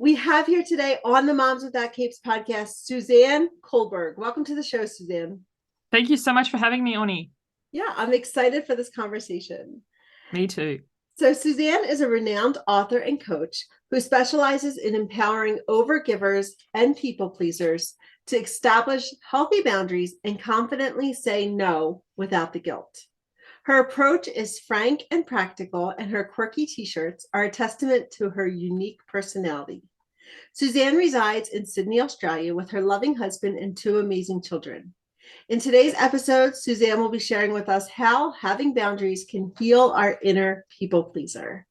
We have here today on the Moms Without Capes podcast, Suzanne Culberg. Welcome to the show, Suzanne. Thank you so much for having me, Oni. Yeah, I'm excited for this conversation. Me too. So, Suzanne is a renowned author and coach who specializes in empowering overgivers and people pleasers to establish healthy boundaries and confidently say no without the guilt. Her approach is frank and practical, and her quirky t-shirts are a testament to her unique personality. Suzanne resides in Sydney, Australia, with her loving husband and two amazing children. In today's episode, Suzanne will be sharing with us how having boundaries can heal our inner people pleaser.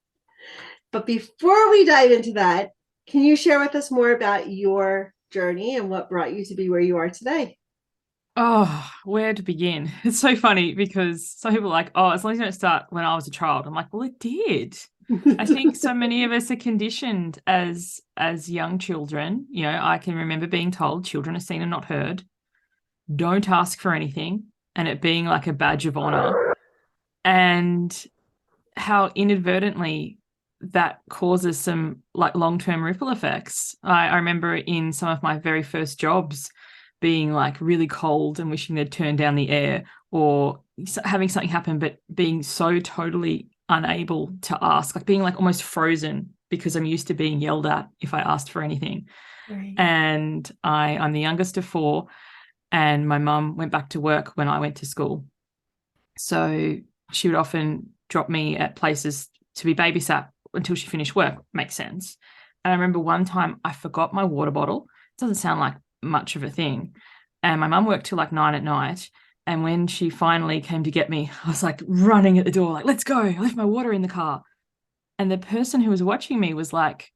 But before we dive into that, can you share with us more about your journey and what brought you to be where you are today? Oh, where to begin? It's so funny because some people are like, oh, as long as you don't start when I was a child. I'm like, well, it did. I think so many of us are conditioned as young children. You know, I can remember being told children are seen and not heard. Don't ask for anything, and it being like a badge of honor. And how inadvertently that causes some like long-term ripple effects. I remember in some of my very first jobs being like really cold and wishing they'd turn down the air, or having something happen but being so totally unable to ask, like being like almost frozen because I'm used to being yelled at if I asked for anything. Right. And I'm the youngest of four, and my mum went back to work when I went to school. So she would often drop me at places to be babysat until she finished work. Makes sense. And I remember one time I forgot my water bottle. It doesn't sound like much of a thing. And my mum worked till like 9 at night. And when she finally came to get me, I was like running at the door, like, let's go. I left my water in the car. And the person who was watching me was like,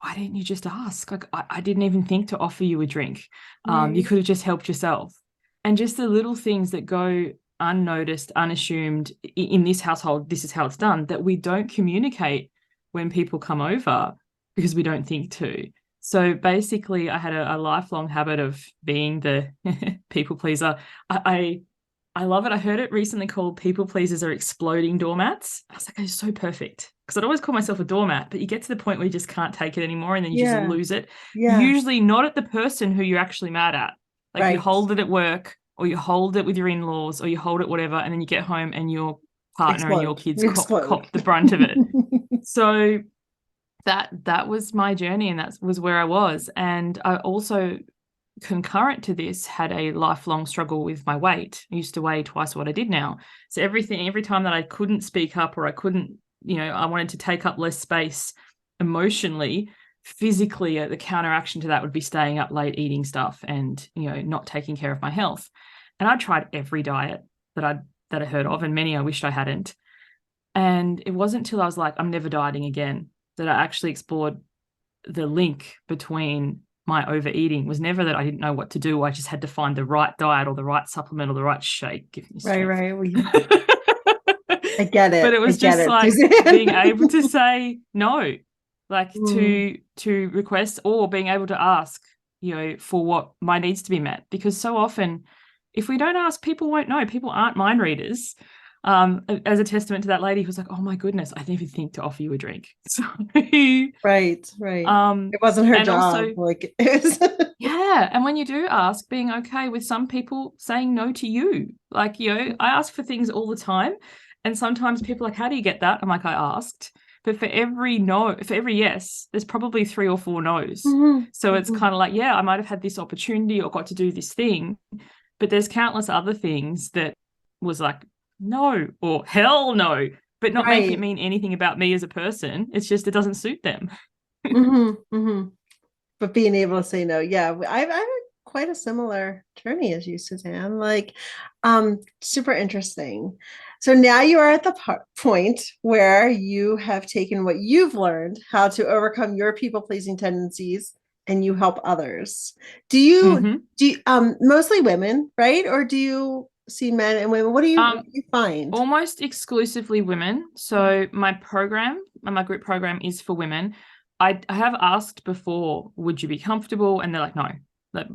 why didn't you just ask? Like, I didn't even think to offer you a drink. You Right. could have just helped yourself. And just the little things that go unnoticed, unassumed in this household, this is how it's done, that we don't communicate when people come over because we don't think to. So basically, I had a lifelong habit of being the people pleaser. I love it. I heard it recently called people pleasers are exploding doormats. I was like, it's so perfect. Because I'd always call myself a doormat, but you get to the point where you just can't take it anymore and then you just Yeah. lose it. Yeah. Usually not at the person who you're actually mad at. Like you Right. hold it at work, or you hold it with your in-laws, or you hold it whatever, and then you get home and your partner and your Explode. kids You cop, explode. cop the brunt of it. So that was my journey, and that was where I was. And I also, concurrent to this, had a lifelong struggle with my weight. I used to weigh twice what I did now. So every time that I couldn't speak up, or I couldn't, I wanted to take up less space emotionally, physically, the counteraction to that would be staying up late eating stuff and, not taking care of my health. And I tried every diet that I heard of, and many I wished I hadn't. And it wasn't until I was like, I'm never dieting again, that I actually explored the link between my overeating. Was never that I didn't know what to do. I just had to find the right diet or the right supplement or the right shake, give me Right, strength. right. I get But it. it I was get just it, like being able to Suzanne. say no, like Mm, to request, or being able to ask, for what my needs to be met. Because so often, if we don't ask, people won't know. People aren't mind readers. As a testament to that lady who's like, oh my goodness, I didn't even think to offer you a drink. So, right, right. um, It wasn't her and job. also, Like it was. yeah, and when you do ask, being okay with some people saying no to you. Like, I ask for things all the time. And sometimes people are like, how do you get that? I'm like, I asked. But for every no, for every yes, there's probably 3 or 4 no's. Mhm, So it's mhm. kind of like, yeah, I might have had this opportunity or got to do this thing, but there's countless other things that was like, no, or hell no, but not making it Right. mean anything about me as a person. It's just, it doesn't suit them. But being able to say no, yeah, I've had quite a similar journey as you, Suzanne. Like, super interesting. So now you are at the point where you have taken what you've learned, how to overcome your people pleasing tendencies, and you help others. Do you Mm-hmm. mostly women, right? Or do you see men and women? What Um, do you find? Almost exclusively women. So my group program is for women. I have asked before, would you be comfortable? And they're like, no, that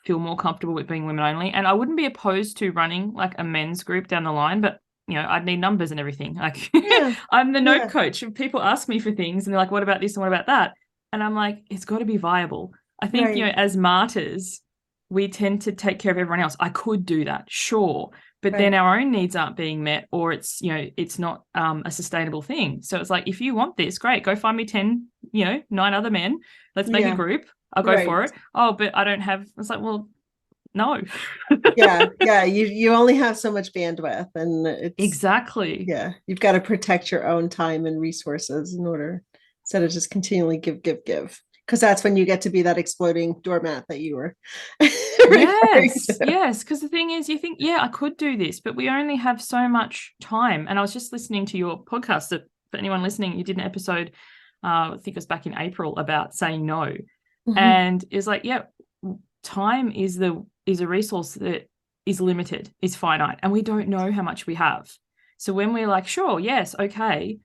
feel more comfortable with being women only. And I wouldn't be opposed to running like a men's group down the line, but I'd need numbers and everything. Like Yeah, I'm the note yeah. coach. If people ask me for things and they're like, what about this and what about that? And I'm like, it's got to be viable. I think, Right. as martyrs, we tend to take care of everyone else. I could do that, sure. But then Right. our own needs aren't being met, or it's, it's not a sustainable thing. So it's like, if you want this, great, go find me 10, 9 other men. Let's make a Yeah. group. I'll go Right. for it. Oh, but I don't have, it's like, well, no. Yeah. Yeah. You only have so much bandwidth, and Exactly. yeah, you've got to protect your own time and resources in order, instead of just continually give, give, give. Because that's when you get to be that exploding doormat that you were referring Yes, to. yes. Because the thing is, you think, yeah, I could do this, but we only have so much time. And I was just listening to your podcast that, for anyone listening, you did an episode, I think it was back in April, about saying no. Mhm. And it's like, yeah, time is a resource that is limited, is finite, and we don't know how much we have. So when we're like, sure, yes, okay,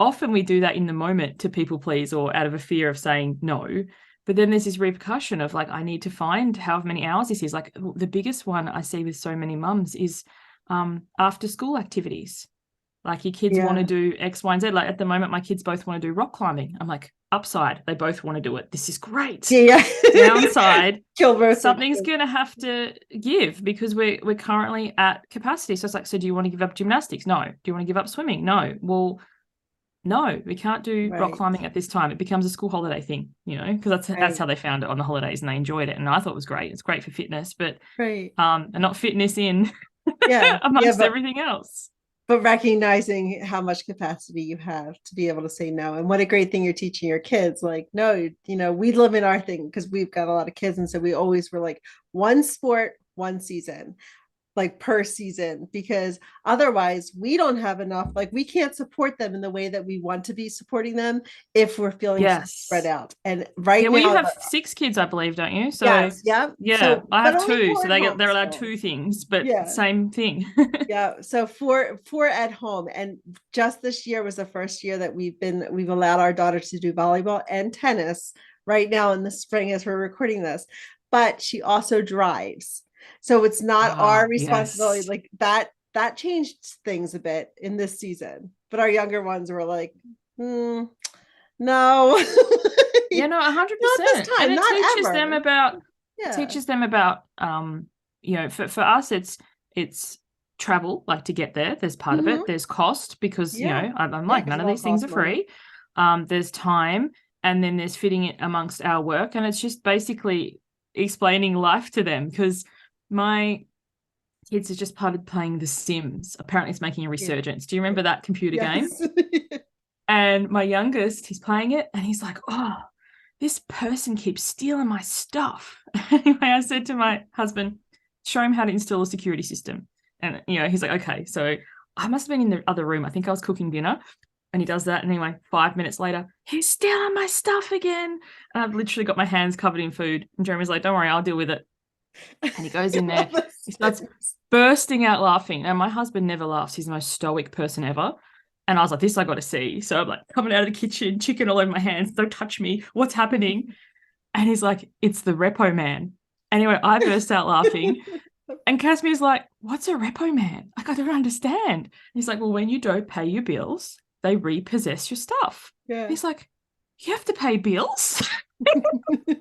often we do that in the moment to people please or out of a fear of saying no. But then there's this repercussion of like, I need to find however many hours this is. Like, the biggest one I see with so many mums is after school activities. Like, your kids want to Yeah. do X, Y, and Z. Like, at the moment, my kids both want to do rock climbing. I'm like, upside, they both want to do it. This is great. Yeah. Downside, Kill both of something's them. going to have to give, because we're currently at capacity. So it's like, so do you want to give up gymnastics? No. Do you want to give up swimming? No. Well, no, we can't do rock Right. climbing at this time. It becomes a school holiday thing, because that's Right. how they found it on the holidays, and they enjoyed it. And I thought it was great. It's great for fitness, but Right. and not fitness in Yeah. Yeah. amongst everything else. But recognizing how much capacity you have to be able to say no, and what a great thing you're teaching your kids. Like, no, we live in our thing because we've got a lot of kids, and so we always were like, one sport, one season, like per season, because otherwise we don't have enough, like we can't support them in the way that we want to be supporting them if we're feeling so spread Yes. out. And right Yeah, well, you now, have 6 kids, I believe, don't you? So yes, yeah, yeah, so I but have only 2, four so at home they're allowed still. 2 things, but Yeah. same thing. Yeah, so four at home, and just this year was the first year that we've allowed our daughter to do volleyball and tennis right now in the spring as we're recording this. But she also drives, so it's not our Ah, responsibility. yes. Like that changed things a bit in this season. But our younger ones were like, no, not Yeah, no, this 100%. And time, it not teaches them ever. about Yeah. for us, it's travel, like to get there. There's part of it. Hmm. There's cost, because, Yeah. I'm Yeah, like, because none it of all these things costs are money. free. There's time, and then there's fitting it amongst our work. And it's just basically explaining life to them, because my kids have just started playing The Sims. Apparently it's making a Yeah. resurgence. Do you remember that computer game? Yes. And my youngest, he's playing it, and he's like, oh, this person keeps stealing my stuff. Anyway, I said to my husband, show him how to install a security system. And, he's like, okay. So I must have been in the other room. I think I was cooking dinner. And he does that. And anyway, 5 minutes later, he's stealing my stuff again. And I've literally got my hands covered in food. And Jeremy's like, don't worry, I'll deal with it. And he goes in there. He starts bursting out laughing. And my husband never laughs. He's the most stoic person ever. And I was like, this I got to see. So I'm like coming out of the kitchen, chicken all over my hands. Don't touch me. What's happening? And he's like, it's the repo man. Anyway, I burst out laughing. And Casmire's like, what's a repo man? Like, I don't understand. He's like, well, when you don't pay your bills, they repossess your stuff. Yeah. He's like, you have to pay bills?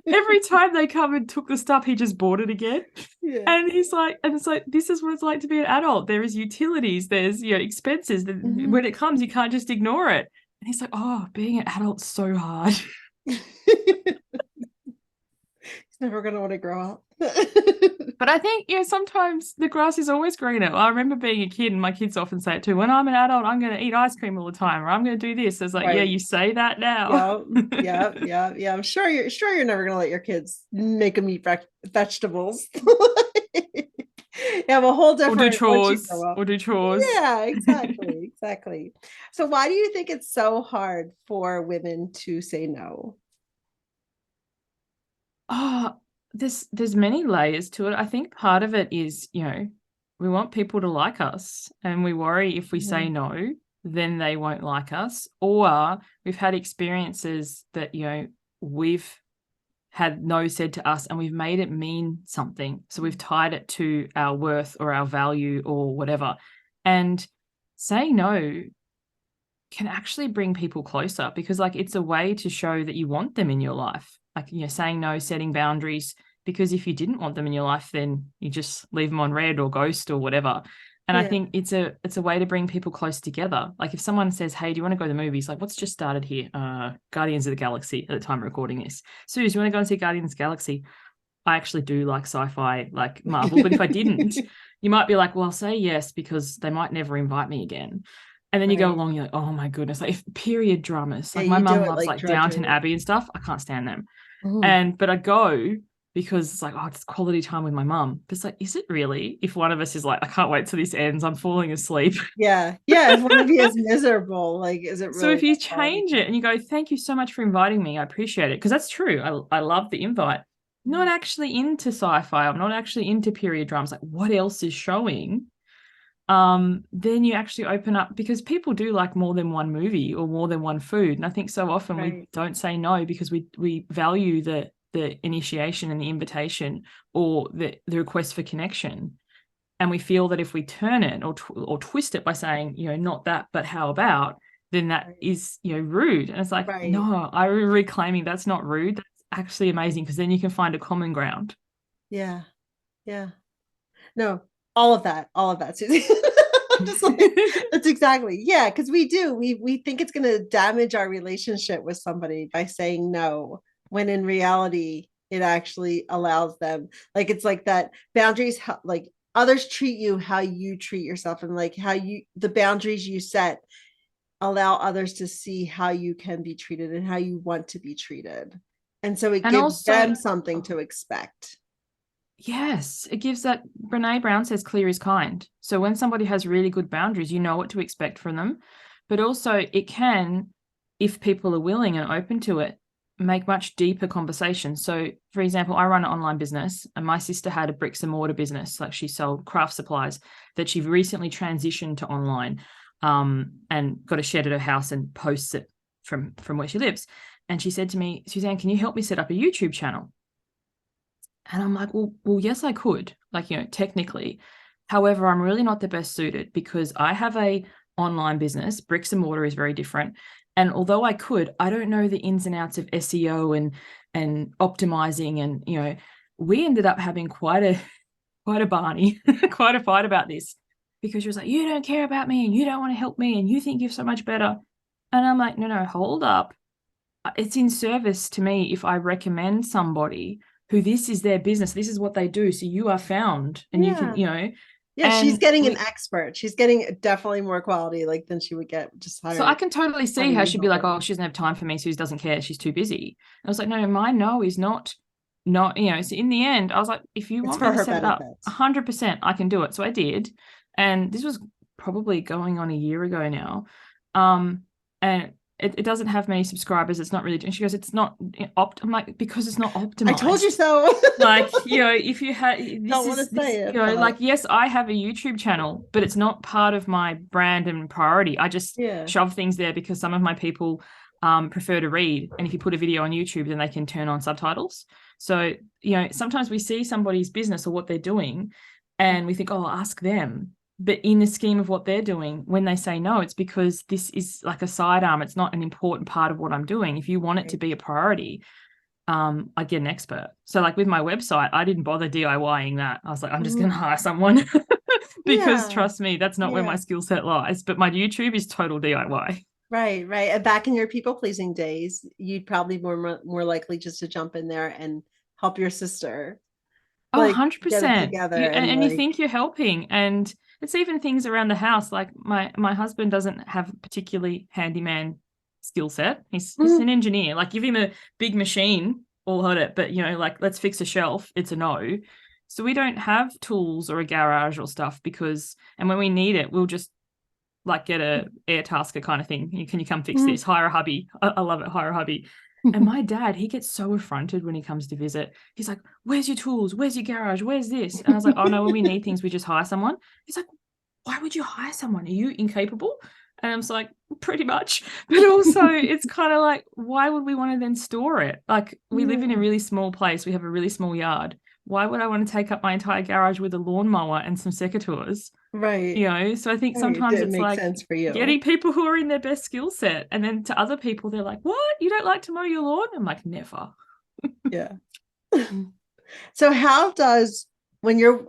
Every time they come and took the stuff, he just bought it again. Yeah. And he's like, and it's like, this is what it's like to be an adult. There is utilities, there's, expenses. Mhm. When it comes, you can't just ignore it. And he's like, oh, being an adult's so hard. He's never gonna want to grow up. But I think, sometimes the grass is always greener. I remember being a kid, and my kids often say it too. When I'm an adult, I'm going to eat ice cream all the time, or I'm going to do this. It's like, yeah, Right. you say that now. Yeah. Yeah. Yeah. Yeah. I'm sure you're never gonna let your kids make them eat vegetables. You have a whole Or do different once you chores. grow up. Or do chores. Yeah, exactly. Exactly. So why do you think it's so hard for women to say no? Oh, there's many layers to it. I think part of it is, we want people to like us, and we worry if we say Mhm. no, then they won't like us. Or we've had experiences that, we've had no said to us, and we've made it mean something. So we've tied it to our worth or our value or whatever. And saying no can actually bring people closer, because like it's a way to show that you want them in your life. Like, saying no, setting boundaries, because if you didn't want them in your life, then you just leave them on red or ghost or whatever. And I Yeah. think it's a way to bring people close together. Like if someone says, hey, do you want to go to the movies? Like what's just started here? Guardians of the Galaxy at the time of recording this. Suze, do you want to go and see Guardians of the Galaxy? I actually do like sci-fi, like Marvel, but if I didn't, you might be like, well, I'll say yes because they might never invite me again. And then you go Right. along, you're like, oh my goodness, like if period dramas, Yeah, like my you do mum it loves like like Downton drudgery. Abbey and stuff. I can't stand them. Mhm. But I go because it's like, oh, it's quality time with my mum. But it's like, is it really? If one of us is like, I can't wait till this ends, I'm falling asleep. Yeah. Yeah. If one of you is miserable, like, is it So really if you that quality change it and time? you go, thank you so much for inviting me, I appreciate it. Because that's true. I love the invite. Not actually into sci-fi. I'm not actually into period dramas. Like what else is showing? Then you actually open up, because people do like more than one movie or more than one food. And I think so often we Right. don't say no because we value the initiation and the invitation, or the request for connection. And we feel that if we turn it or twist it by saying, not that, but how about, then that Right. is, rude. And it's like, Right. no, I'm reclaiming that's not rude. That's actually amazing, because then you can find a common ground. Yeah. Yeah. No, all of that, Susie. I'm just like, that's exactly, yeah, because we think it's going to damage our relationship with somebody by saying no, when in reality it actually allows them, like, it's like that boundaries, like others treat you how you treat yourself, and like how you, the boundaries you set allow others to see how you can be treated and how you want to be treated, and so it And gives also, them something to expect. yes, it gives that. Brene Brown says clear is kind. So when somebody has really good boundaries, you know what to expect from them. But also, it can, if people are willing and open to it, make much deeper conversations. So, for example, I run an online business, and my sister had a bricks and mortar business, like she sold craft supplies, that she recently transitioned to online, and got a shed at her house and posts it from where she lives. And she said to me, Suzanne, can you help me set up a YouTube channel? And I'm like, well, yes, I could, like, technically. However, I'm really not the best suited, because I have a online business. Bricks and mortar is very different. And although I could, I don't know the ins and outs of SEO and optimizing. And, we ended up having quite a Barney, quite a fight about this, because she was like, you don't care about me and you don't want to help me and you think you're so much better. And I'm like, no, hold up. It's in service to me if I recommend somebody who this is their business, this is what they do. So you are found and you can, Yeah. Yeah, she's and getting an expert. She's getting definitely more quality, like, than she would get just so I hiring, can totally see having how you she'd be help like, her. oh, she doesn't have time for me. Suze doesn't care. She's too busy. And I was like, no, my no is not, so in the end, I was like, if you It's want me for to her set it up benefit. 100%, I can do it. So I did. And this was probably going on a year ago now. And it doesn't have many subscribers. It's not really, and she goes, it's not I'm like, because it's not I told you optimized. so. Like, if you had, Don't want to this, say it, but like, yes, I have a YouTube channel, but it's not part of my brand and priority. I just yeah. shove things there because some of my people prefer to read. And if you put a video on YouTube, then they can turn on subtitles. So, sometimes we see somebody's business or what they're doing and we think, oh, I'll ask them. But in the scheme of what they're doing, when they say no, it's because this is like a sidearm. It's not an important part of what I'm doing. If you want it to Right. be a priority, I'd get an expert. So like with my website, I didn't bother DIYing that. I was like, I'm just going to Mhm. hire someone because Yeah. trust me, that's not where my Yeah. skill set lies. But my YouTube is total DIY. Right, right. And back in your people pleasing days, you'd probably more likely just to jump in there and help your sister, Oh, like, get it 100%. together, You and and you like, think you're helping. And it's even things around the house. Like my husband doesn't have a particularly handyman skill set. He's mm, an engineer. Like give him a big machine, all at it. But like let's fix a shelf. It's a no. So we don't have tools or a garage or stuff and when we need it, we'll just like get a air tasker kind of thing. Can you come fix mm. this? Hire a hubby. I love it. Hire a hubby. And my dad, he gets so affronted when he comes to visit. He's like, where's your tools? Where's your garage? Where's this? And I was like, oh no, when we need things, we just hire someone. He's like, why would you hire someone? Are you incapable? And I'm just like, pretty much. But also, it's kind of like, why would we want to then store it? Like, we live in a Yeah. really small place. We have a really small yard. why would I want to take up my entire garage with a lawnmower and some secateurs? Right. You know, so I think Right. sometimes It it's makes like sense for you. getting people who are in their best skill set. And then to other people, they're like, what? You don't like to mow your lawn? I'm like, never. Yeah. So how does when you're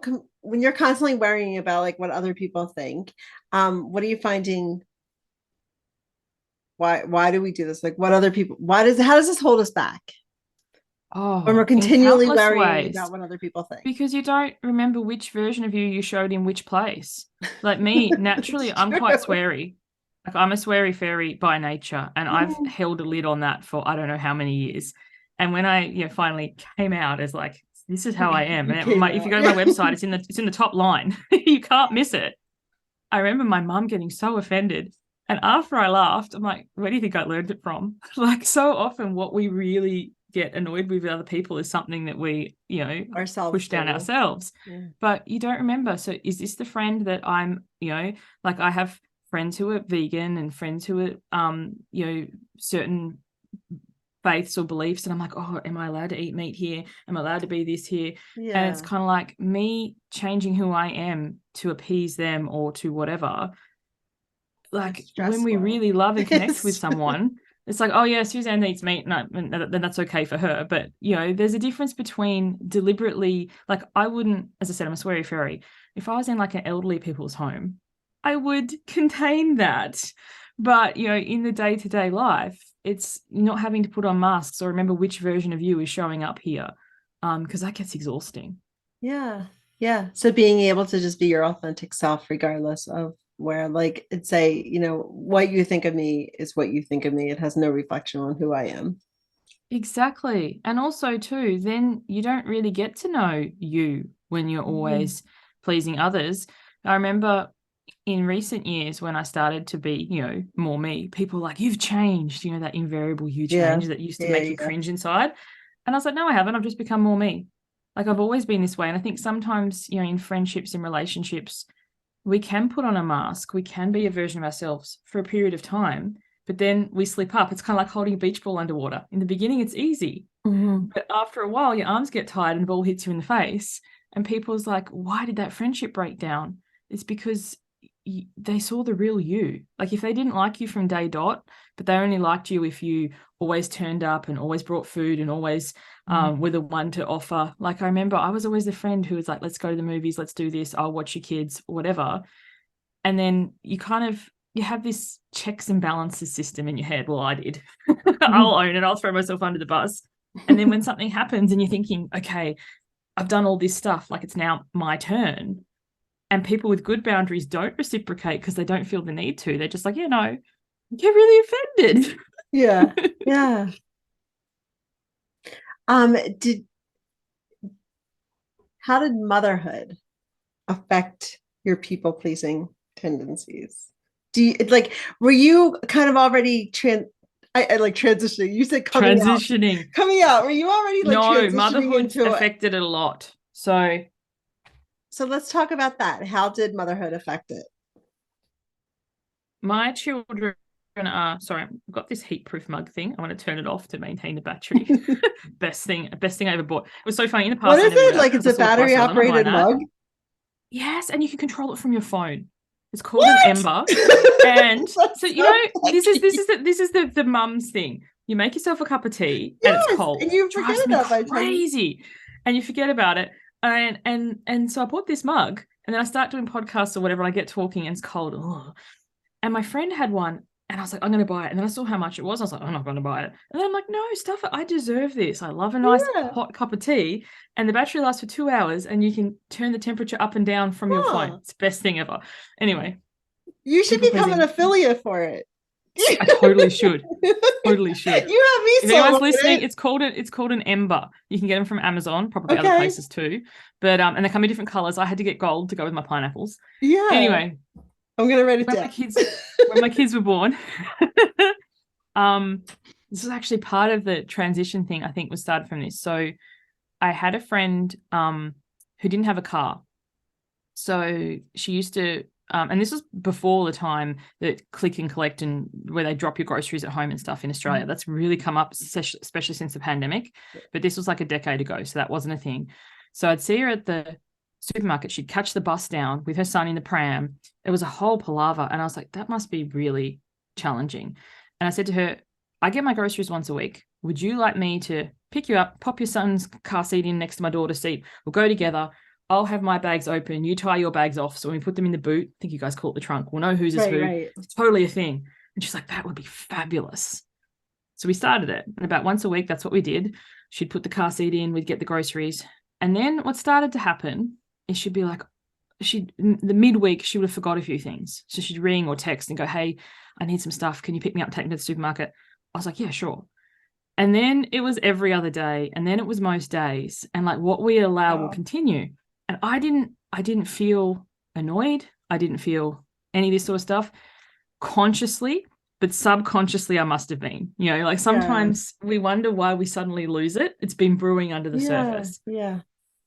constantly worrying about like what other people think, what are you finding? Why do we do this? Like what other people, how does this hold us back when we're Oh, in continually countless worrying ways. about what other people think? Because you don't remember which version of you showed in which place. Like me, naturally, It's I'm quite true. sweary. Like I'm a sweary fairy by nature, and I've Mhm. held a lid on that for I don't know how many years. And when I, finally came out as like, this is how I am. You And came if you out. go to my website, it's in the top line. You can't miss it. I remember my mum getting so offended. And after I laughed, I'm like, where do you think I learned it from? Like so often what we really get annoyed with other people is something that we, Ourselves push down do. ourselves. Yeah. But you don't remember. So is this the friend that I'm, like I have friends who are vegan and friends who are, certain faiths or beliefs. And I'm like, oh, am I allowed to eat meat here? Am I allowed to be this here? And it's Yeah. kind of like me changing who I am to appease them or to whatever. Like It's when we stressful. really love and connect with It's- someone, it's like, oh yeah, Suzanne eats meat, and then that's okay for her. But there's a difference between deliberately, like I wouldn't, as I said, I'm a sweary fairy. If I was in like an elderly people's home, I would contain that. But in the day-to-day life, it's not having to put on masks or remember which version of you is showing up here. Because that gets exhausting. Yeah. Yeah. So being able to just be your authentic self, regardless of where, like, it's say, what you think of me is what you think of me. It has no reflection on who I am. Exactly. And also too, then you don't really get to know you when you're Mhm. always pleasing others. I remember in recent years when I started to be, more me, people were like, you've changed, that invariable you Yeah. change that used to Yeah. make you Yeah. cringe inside. And I was like, no, I haven't. I've just become more me. Like I've always been this way. And I think sometimes, in friendships and relationships, we can put on a mask, we can be a version of ourselves for a period of time, but then we slip up. It's kind of like holding a beach ball underwater. In the beginning, it's easy, Mhm. but after a while, your arms get tired and the ball hits you in the face. And people's like, why did that friendship break down? It's because they saw the real you. Like if they didn't like you from day dot, but they only liked you if you always turned up and always brought food and always were the one to offer. Like I remember I was always the friend who was like, let's go to the movies, let's do this, I'll watch your kids, whatever. And then you have this checks and balances system in your head. Well, I did. I'll own it. I'll throw myself under the bus. And then when something happens and you're thinking, okay, I've done all this stuff, like it's now my turn. And people with good boundaries don't reciprocate because they don't feel the need to. They're just like, yeah, no, get really offended. Yeah. Yeah. Did How did motherhood affect your people pleasing tendencies? Do you like were you kind of already I like transitioning? You said Transitioning. coming out. Were you already like No, transitioning motherhood's into it? affected it a lot. So So let's talk about that. How did motherhood affect it? my children are sorry, I've got this heat proof mug thing. I want to turn it off to maintain the battery. best thing I ever bought. It was so funny in the What past. I is never knew it? that. Like it's I a saw the price. battery I was like, I'm not buying operated that. mug? Yes, and you can control it from your phone. It's called an What? Ember. And That's so so this is the mum's thing. You make yourself a cup of tea and it's yes, cold. and you forget Drives me about by the time. crazy. And you forget about it. And so I bought this mug and then I start doing podcasts or whatever and I get talking and it's cold. Ugh. And my friend had one and I was like, I'm going to buy it. And then I saw how much it was. I was like, I'm not going to buy it. And then I'm like, no, stuff it. I deserve this. I love a nice Yeah. hot cup of tea. And the battery lasts for 2 hours and you can turn the temperature up and down from your phone. Huh. It's the best thing ever. Anyway, You should people become an pleasing. affiliate for it. I totally should. Totally should. You have me If sold anyone's on listening, it. it's called an Ember. You can get them from Amazon, probably other Okay. places too. But and they come in different colors. I had to get gold to go with my pineapples. Yeah. Anyway, I'm gonna write it when down. my kids were born, this was actually part of the transition thing. I think was started from this. So I had a friend who didn't have a car, so she used to. And this was before the time that click and collect and where they drop your groceries at home and stuff in Australia. That's really come up, especially since the pandemic. But this was like a decade ago, so that wasn't a thing. So I'd see her at the supermarket. She'd catch the bus down with her son in the pram. It was a whole palaver. And I was like, that must be really challenging. And I said to her, I get my groceries once a week. Would you like me to pick you up, pop your son's car seat in next to my daughter's seat? We'll go together. I'll have my bags open. You tie your bags off. So when we put them in the boot, I think you guys call it the trunk. We'll know whose is who. Right. It's totally a thing. And she's like, that would be fabulous. So we started it. And about once a week, that's what we did. She'd put the car seat in. We'd get the groceries. And then what started to happen is she'd be like, the midweek, she would have forgot a few things. So she'd ring or text and go, hey, I need some stuff. Can you pick me up, take me to the supermarket? I was like, yeah, sure. And then it was every other day. And then it was most days. And like what we allow will continue. And I didn't feel annoyed. I didn't feel any of this sort of stuff consciously, but subconsciously I must have been. Like sometimes we wonder why we suddenly lose it. It's been brewing under the surface. Yeah.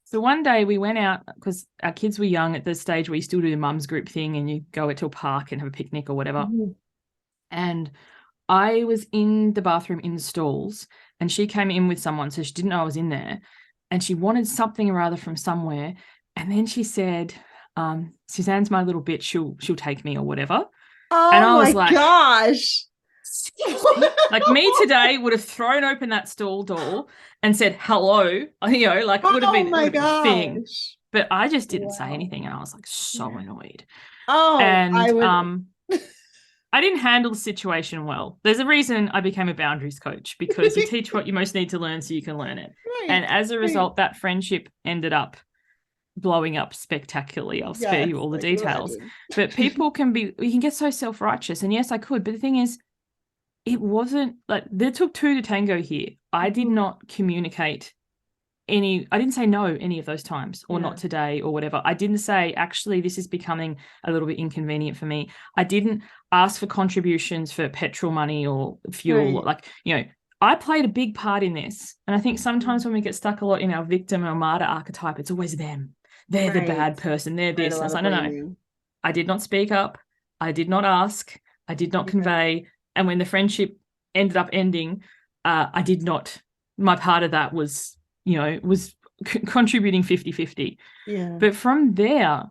So one day we went out because our kids were young at the stage where you still do the mums group thing and you go to a park and have a picnic or whatever. Mm-hmm. And I was in the bathroom in the stalls and she came in with someone, so she didn't know I was in there. And she wanted something or other from somewhere. And then she said, Suzanne's my little bitch. She'll take me or whatever. Oh, and I was my like, gosh. Like me today would have thrown open that stall door and said, hello, like it would have been, a thing. But I just didn't say anything. And I was like so annoyed. Oh, and I didn't handle the situation well. There's a reason I became a boundaries coach, because you teach what you most need to learn so you can learn it. Right, and as a result, that friendship ended up blowing up spectacularly. I'll spare you all the details. But people you can get so self-righteous. And yes, I could. But the thing is, it wasn't like there took two to tango here. I did not communicate I didn't say no any of those times, or not today or whatever. I didn't say, actually, this is becoming a little bit inconvenient for me. I didn't ask for contributions for petrol money or fuel. Right. I played a big part in this. And I think sometimes when we get stuck a lot in our victim or martyr archetype, it's always them. They're the bad person. They're this. And it's like, no. I did not speak up. I did not ask. I did not convey. And when the friendship ended up ending, I did not. My part of that was contributing 50-50. Yeah. But from there,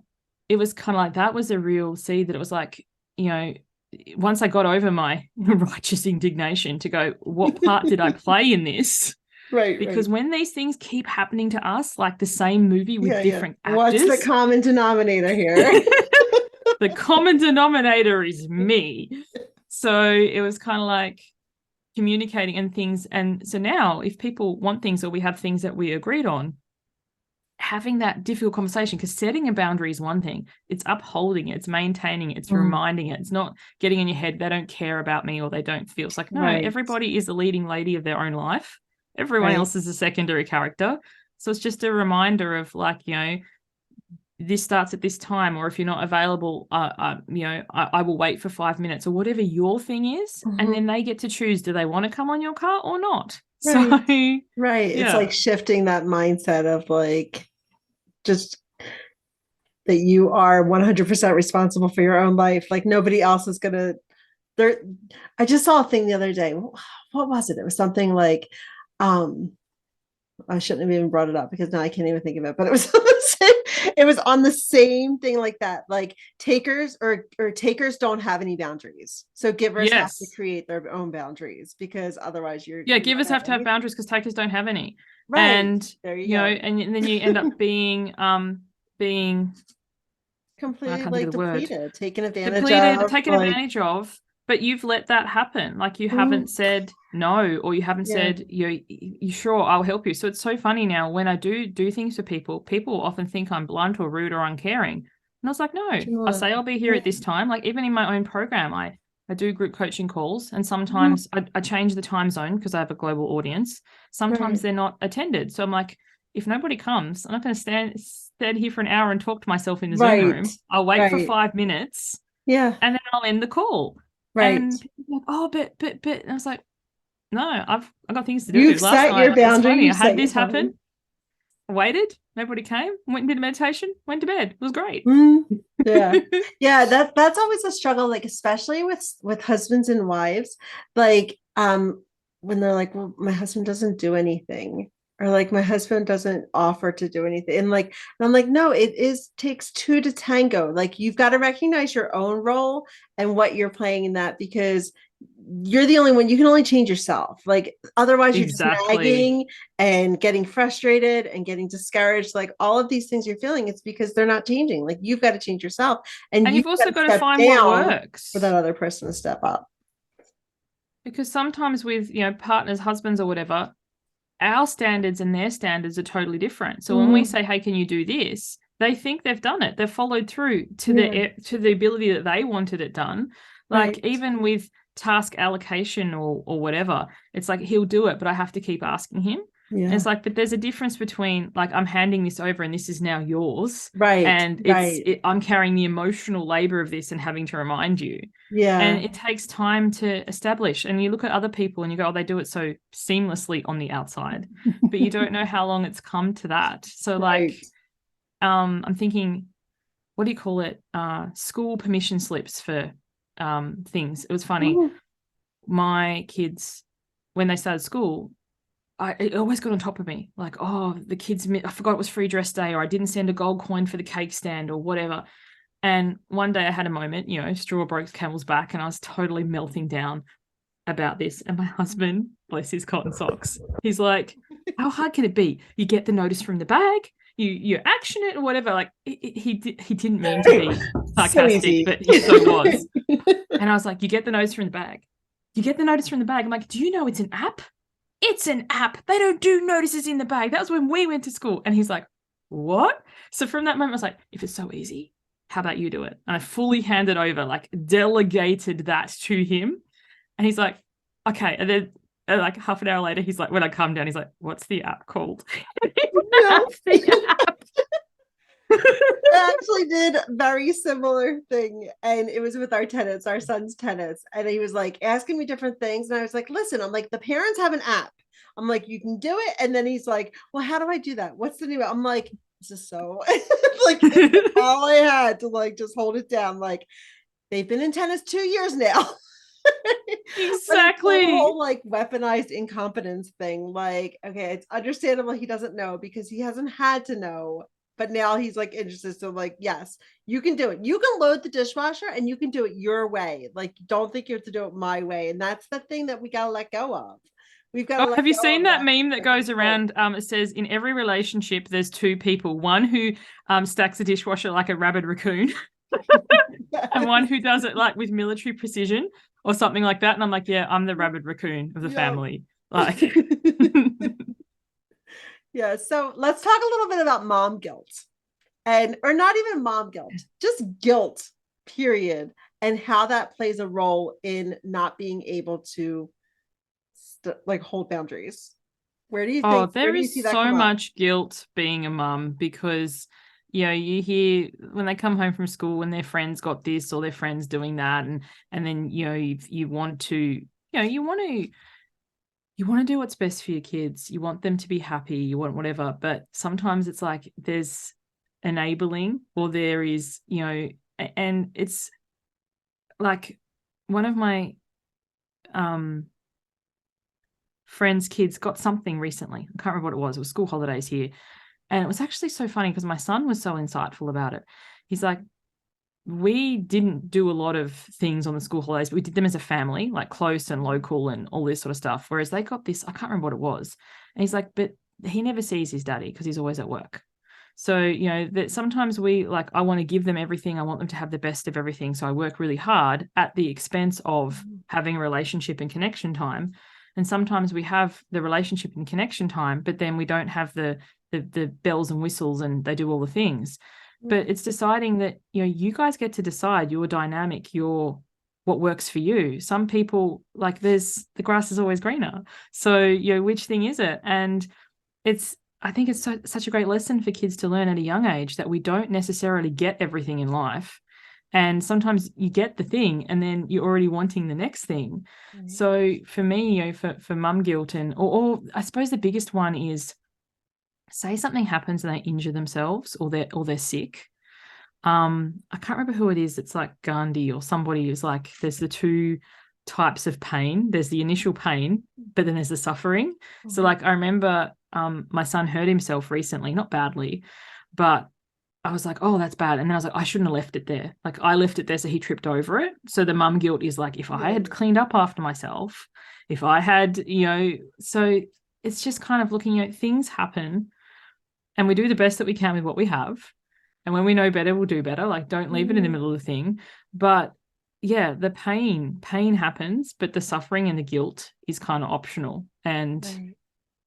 it was kind of like that was a real seed that it was like, once I got over my righteous indignation to go, what part did I play in this? Right. Because when these things keep happening to us, like the same movie with different actors. What's the common denominator here? The common denominator is me. So it was kind of like communicating and things. And so now if people want things or we have things that we agreed on, having that difficult conversation, because setting a boundary is one thing. It's upholding it, it's maintaining it, it's reminding it. It's not getting in your head, they don't care about me or they don't feel. It's like, no, everybody is the leading lady of their own life. Everyone else is a secondary character. So it's just a reminder of like, this starts at this time, or if you're not available, I will wait for 5 minutes or whatever your thing is. And then they get to choose, do they want to come on your car or not? Right. So, It's like shifting that mindset of like, just that you are 100% responsible for your own life. Like nobody else is going to, I just saw a thing the other day. What was it? It was something like, I shouldn't have even brought it up because now I can't even think of it, but it was on the same thing like that. Like takers or takers don't have any boundaries. So givers have to create their own boundaries, because otherwise givers have to have boundaries because takers don't have any. Right. And there you go. And then you end up being completely like depleted, taken advantage of. But you've let that happen. Like you haven't said no, or you haven't said, you sure, I'll help you. So it's so funny now when I do things for people often think I'm blunt or rude or uncaring. And I was like, no, I say I'll be here at this time. Like even in my own program, I do group coaching calls, and sometimes I change the time zone because I have a global audience. Sometimes they're not attended. So I'm like, if nobody comes, I'm not going to stand here for an hour and talk to myself in the Zoom room. I'll wait for 5 minutes. Yeah. And then I'll end the call. Right. And people were like, oh, but and I was like, no, I've got things to do. You've set your boundary. I had this happen. I waited. Nobody came. Went and did a meditation. Went to bed. It was great. Yeah. Yeah. That's always a struggle. Like, especially with husbands and wives, like, when they're like, well, my husband doesn't do anything. Or like my husband doesn't offer to do anything. And I'm like, no, it is takes two to tango. Like you've got to recognize your own role and what you're playing in that, because you're the only one, you can only change yourself. Like otherwise you're just Exactly. nagging and getting frustrated and getting discouraged. Like all of these things you're feeling, it's because they're not changing. Like you've got to change yourself, and And you've you've got also to got to step find what down for that works. other person to step up. Because sometimes with, partners, husbands or whatever, our standards and their standards are totally different. So when we Mhm. say, hey, can you do this? They think they've done it. They've followed through to Yeah, the ability that they wanted it done. Like right. even with task allocation or whatever, it's like he'll do it, but I have to keep asking him. And Yeah. it's like, but there's a difference between like I'm handing this over and this is now yours, Right. and Right. I'm carrying the emotional labor of this and having to remind you. And Yeah. it takes time to establish. And you look at other people and you go, oh, they do it so seamlessly on the outside, but you don't know how long it's come to that. So like, Right. I'm thinking, what do you call it? School permission slips for things. It was funny. Oh, My kids, when they started school, it always got on top of me. Like, oh, the kids, I forgot it was free dress day, or I didn't send a gold coin for the cake stand or whatever. And one day I had a moment, straw broke camel's back, and I was totally melting down about this. And my husband, bless his cotton socks, he's like, how hard can it be? You get the notice from the bag, you action it or whatever. Like he didn't mean to be so sarcastic, easy. but he so was. And I was like, you get the notice from the bag. You get the notice from the bag. I'm like, do you know it's an app? It's an app. They don't do notices in the bag. That was when we went to school. And he's like, what? So from that moment, I was like, if it's so easy, how about you do it? And I fully handed over, like delegated that to him. And he's like, okay. And then like half an hour later, he's like, when I come down, he's like, what's the app called? No, That's the app. I actually did very similar thing, and it was with our tenants, our son's tenants, and he was like asking me different things, and I was like, listen, I'm like, the parents have an app. I'm like, you can do it. And then he's like, well, how do I do that? What's the new app? I'm like, this is so like all I had to like just hold it down. Like they've been in tennis 2 years now. But it's the Exactly. whole like weaponized incompetence thing. Like, okay, it's understandable he doesn't know because he hasn't had to know, but now he's like interested. So, like, yes, you can do it. You can load the dishwasher and you can do it your way. Like, don't think you have to do it my way. And that's the thing that we gotta let go of. We've got Oh, to let have you go seen of that that meme that like goes control. around? It says in every relationship, there's two people: one who stacks the dishwasher like a rabid raccoon, and one Yes. who does it like with military precision or something like that. And I'm like, yeah, I'm the rabid raccoon of the Yep. family. Like, Yeah. So let's talk a little bit about mom guilt, and or not even mom guilt, just guilt, period, and how that plays a role in not being able to like hold boundaries. oh, Where there do you is see that so come up? much guilt being a mum because, you hear when they come home from school and their friends got this or their friends doing that, and then you want to, you want to do what's best for your kids. You want them to be happy. You want whatever. But sometimes it's like there's enabling, or there is, and it's like one of my um friends' kids got something recently. I can't remember what it was. It was school holidays here. And it was actually so funny because my son was so insightful about it. He's like, we didn't do a lot of things on the school holidays, but we did them as a family, like close and local and all this sort of stuff. Whereas they got this, I can't remember what it was. And he's like, but he never sees his daddy because he's always at work. So, that sometimes we like, I want to give them everything. I want them to have the best of everything. So I work really hard at the expense of having a relationship and connection time. And sometimes we have the relationship and connection time, but then we don't have the bells and whistles and they do all the things. But it's deciding that, you guys get to decide your dynamic, your what works for you. Some people like there's the grass is always greener. So, which thing is it? And I think it's such a great lesson for kids to learn at a young age that we don't necessarily get everything in life. And sometimes you get the thing and then you're already wanting the next thing. Right. So for me, for mum guilt or I suppose the biggest one is, say something happens and they injure themselves or they're sick. I can't remember who it is. It's like Gandhi or somebody who's like, there's the two types of pain. There's the initial pain, but then there's the suffering. So Mhm. like I remember my son hurt himself recently, not badly, but I was like, oh, that's bad. And then I was like, I shouldn't have left it there. Like, I left it there so he tripped over it. So the mum guilt is like, if I had cleaned up after myself, if I had, so it's just kind of looking at things happen and we do the best that we can with what we have. And when we know better, we'll do better. Like, don't leave it in the middle of the thing. But yeah, the pain happens, but the suffering and the guilt is kind of optional. And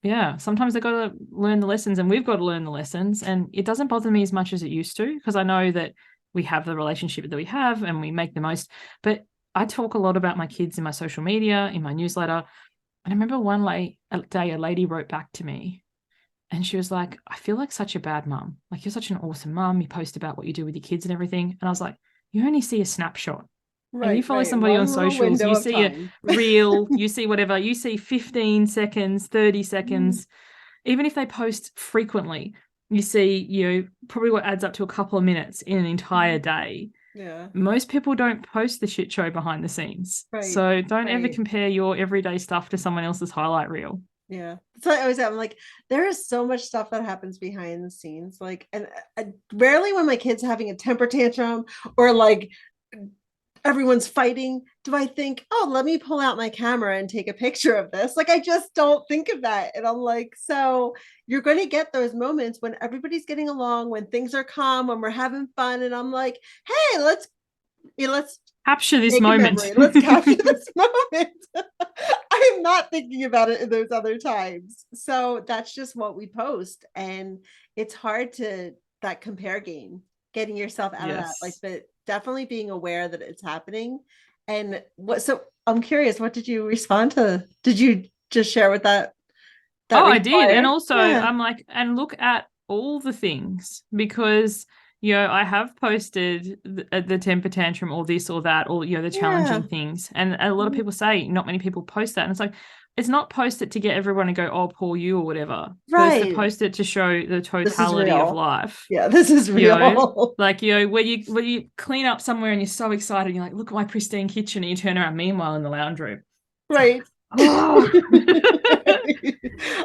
yeah, sometimes they've got to learn the lessons and we've got to learn the lessons. And it doesn't bother me as much as it used to, because I know that we have the relationship that we have and we make the most. But I talk a lot about my kids in my social media, in my newsletter. And I remember one day a lady wrote back to me and she was like, I feel like such a bad mum. Like, you're such an awesome mum. You post about what you do with your kids and everything. And I was like, you only see a snapshot. And you follow somebody on socials, you see a reel, you see whatever, you see 15 seconds, 30 seconds. Even if they post frequently, you see, probably what adds up to a couple of minutes in an entire day. Yeah. Most people don't post the shit show behind the scenes. So don't ever compare your everyday stuff to someone else's highlight reel. Yeah. So I always am like, there is so much stuff that happens behind the scenes. Like, and rarely when my kid's having a temper tantrum or like everyone's fighting, do I think, oh, let me pull out my camera and take a picture of this. Like, I just don't think of that. And I'm like, so you're going to get those moments when everybody's getting along, when things are calm, when we're having fun. And I'm like, hey, let's capture this moment. Let's capture this moment. I am not thinking about it in those other times. So that's just what we post. And it's hard that compare game, getting yourself out of that. Like, but definitely being aware that it's happening. And so I'm curious, what did you respond to? Did you just share with that I did. And also I'm like, and look at all the things, because I have posted the temper tantrum or this or that, or the challenging things, and a lot of people say not many people post that, and it's like, it's not posted to get everyone to go, oh, poor you or whatever. But it's to post it to show the totality of life. Yeah, this is real. Like, when you clean up somewhere and you're so excited, you're like, look at my pristine kitchen, and you turn around, meanwhile in the lounge room. Right. Oh.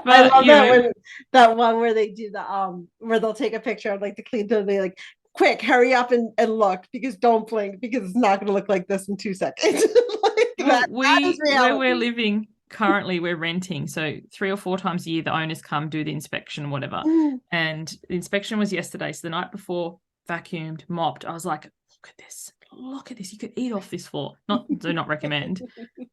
But, I love that one where they do the where they'll take a picture of like the clean, they like, quick, hurry up and look, because don't blink, because it's not going to look like this in 2 seconds. Like, where we're living currently, we're renting, so 3 or 4 times a year the owners come do the inspection, whatever. And the inspection was yesterday, so the night before, vacuumed, mopped. I was like, look at this, you could eat off this floor. Do not recommend.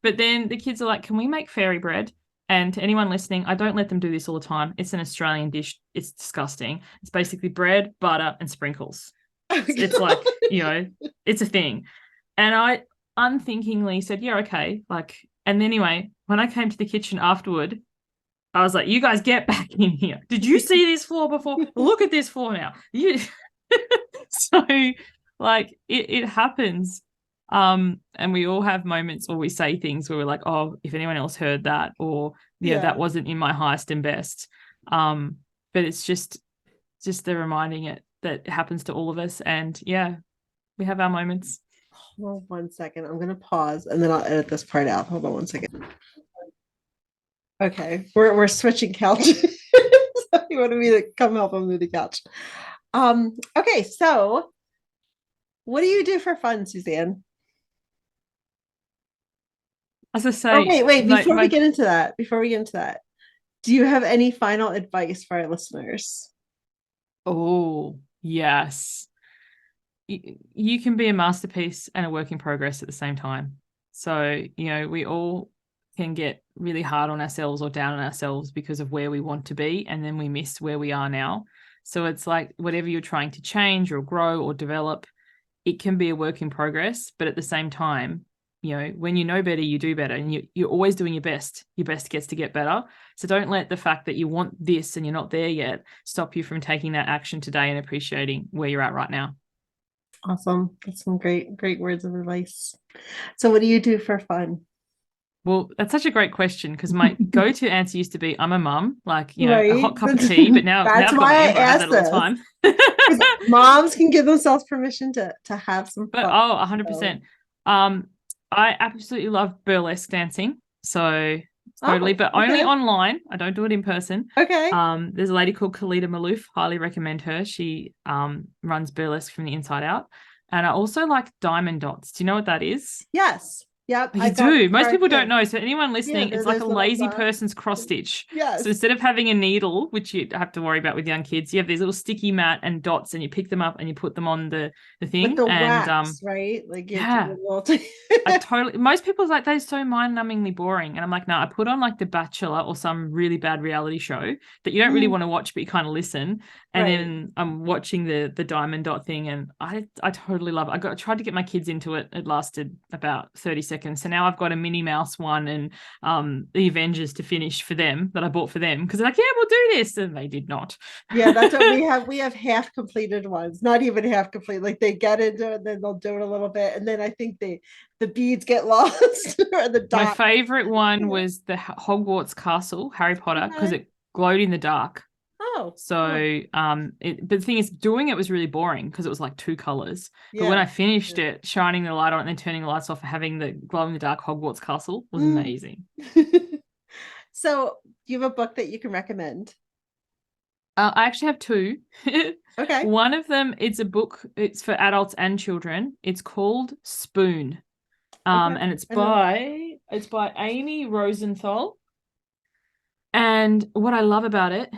But then the kids are like, can we make fairy bread? And to anyone listening, I don't let them do this all the time. It's an Australian dish. It's disgusting. It's basically bread, butter, and sprinkles. It's like, it's a thing. And I unthinkingly said, yeah, okay. Like, and anyway, when I came to the kitchen afterward, I was like, you guys get back in here. Did you see this floor before? Look at this floor now. So, like, it happens. And we all have moments where we say things where we're like, oh, if anyone else heard that, or that wasn't in my highest and best. But it's just the reminding it that it happens to all of us. And we have our moments. Hold on 1 second. I'm going to pause and then I'll edit this part out. Hold on 1 second. Okay. We're switching couches. So you wanted me to come help him move the couch. Okay. So what do you do for fun, Suzanne? As I say, wait, before we get into that, do you have any final advice for our listeners? Oh, yes. You can be a masterpiece and a work in progress at the same time. So, we all can get really hard on ourselves or down on ourselves because of where we want to be, and then we miss where we are now. So it's like, whatever you're trying to change or grow or develop, it can be a work in progress, but at the same time, when you know better, you do better, and you're always doing your best. Your best gets to get better. So don't let the fact that you want this and you're not there yet stop you from taking that action today and appreciating where you're at right now. Awesome. That's some great words of advice. So what do you do for fun? Well, that's such a great question, because my go-to answer used to be, I'm a mum, like, a hot cup of tea, but now that's why I asked that all the time. Moms can give themselves permission to have some fun. But 100%. I absolutely love burlesque dancing. So Totally, Oh, but okay. only online. I don't do it in person. Okay. There's a lady called Khalida Malouf. Highly recommend her. She runs Burlesque from the inside out. And I also like diamond dots. Do you know what that is? Yes. Yep. Oh, I you got do. Most people don't too. know. So anyone Yeah, listening, they're it's like a those little lazy dots. person's cross stitch. Yes. So instead of having a needle, which you have to worry about with young kids, you have these little sticky mat and dots, and you pick them up and you put them on the With thing. the And wax, right? Like you do yeah, a little I totally, most people's like, they're so mind-numbingly boring. And I'm like, no, I put on like The Bachelor or some really bad reality show that you don't really want to watch, but you kind of listen. And Right. then I'm watching the diamond dot thing, and I totally love it. I tried to get my kids into it. It lasted about 30 seconds. So now I've got a Minnie Mouse one and the Avengers to finish for them that I bought for them because they're like, yeah, we'll do this. And they did not. Yeah, that's what we have. We have half completed ones, not even half complete. Like they get into it, then they'll do it a little bit, and then I think the beads get lost or the My dot. favorite one was the Hogwarts Castle, Harry Potter, because it glowed in the dark. Oh, So, but the thing is, doing it was really boring because it was like two colors. But when yeah. I finished it, shining the light on it and then turning the lights off and having the glow in the dark Hogwarts castle was amazing. So, do you have a book that you can recommend? I actually have two. Okay. One of them, it's a book. It's for adults and children. It's called Spoon, Okay. and it's by Amy Rosenthal. And what I love about it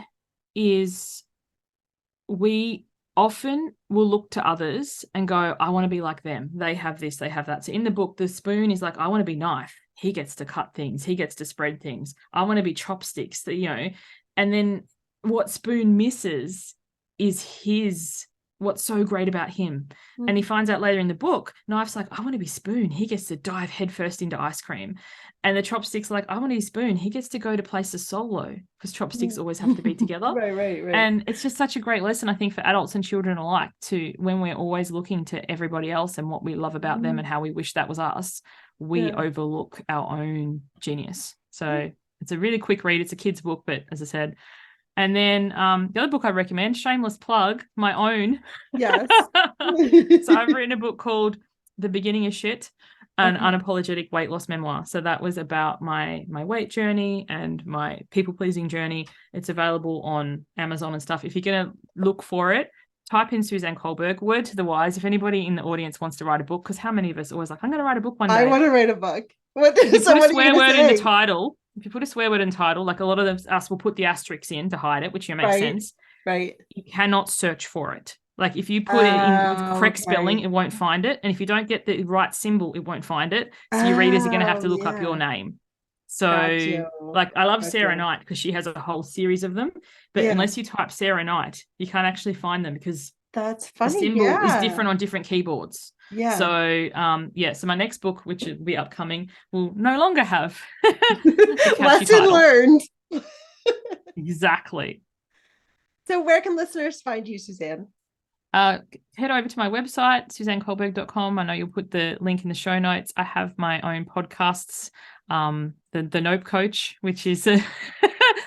is we often will look to others and go, I want to be like them. They have this, they have that. So in the book, the spoon is like, I want to be knife. He gets to cut things. He gets to spread things. I want to be chopsticks, and then what spoon misses is what's so great about him. And he finds out later in the book, knife's like, I want to be spoon. He gets to dive headfirst into ice cream. And the chopsticks like, I want to be spoon. He gets to go to places solo because chopsticks always have to be together. Right. And it's just such a great lesson, I think, for adults and children alike, to when we're always looking to everybody else and what we love about them and how we wish that was us, we overlook our own genius. So it's a really quick read. It's a kid's book, but as I said. And then the other book I recommend, shameless plug, my own. Yes. So I've written a book called The Beginning of Shit, an unapologetic weight loss memoir. So that was about my weight journey and my people-pleasing journey. It's available on Amazon and stuff. If you're going to look for it, type in Suzanne Culberg. Word to the wise, if anybody in the audience wants to write a book, because how many of us always like, I'm going to write a book one day. I want to write a book. If you put a swear word in the title, like a lot of us will put the asterisks in to hide it, which makes sense. Right. You cannot search for it. Like if you put it in with correct spelling, it won't find it. And if you don't get the right symbol, it won't find it. So your readers are going to have to look up your name. So like I love Sarah Knight because she has a whole series of them. But unless you type Sarah Knight, you can't actually find them because that's funny. The symbol is different on different keyboards. Yeah. So so my next book, which will be upcoming, will no longer have lesson learned. Exactly. So where can listeners find you, Suzanne? Head over to my website, suzanneculberg.com. I know you'll put the link in the show notes. I have my own podcasts, the Nope Coach, which is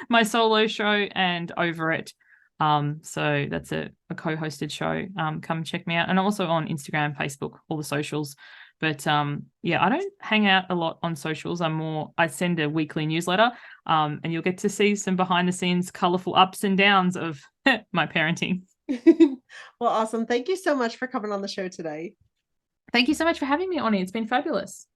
my solo show, and Over It. So that's a co-hosted show. Come check me out. And also on Instagram, Facebook, all the socials. But I don't hang out a lot on socials. I send a weekly newsletter, and you'll get to see some behind the scenes, colorful ups and downs of my parenting. Well, awesome. Thank you so much for coming on the show today. Thank you so much for having me, Oni. It's been fabulous.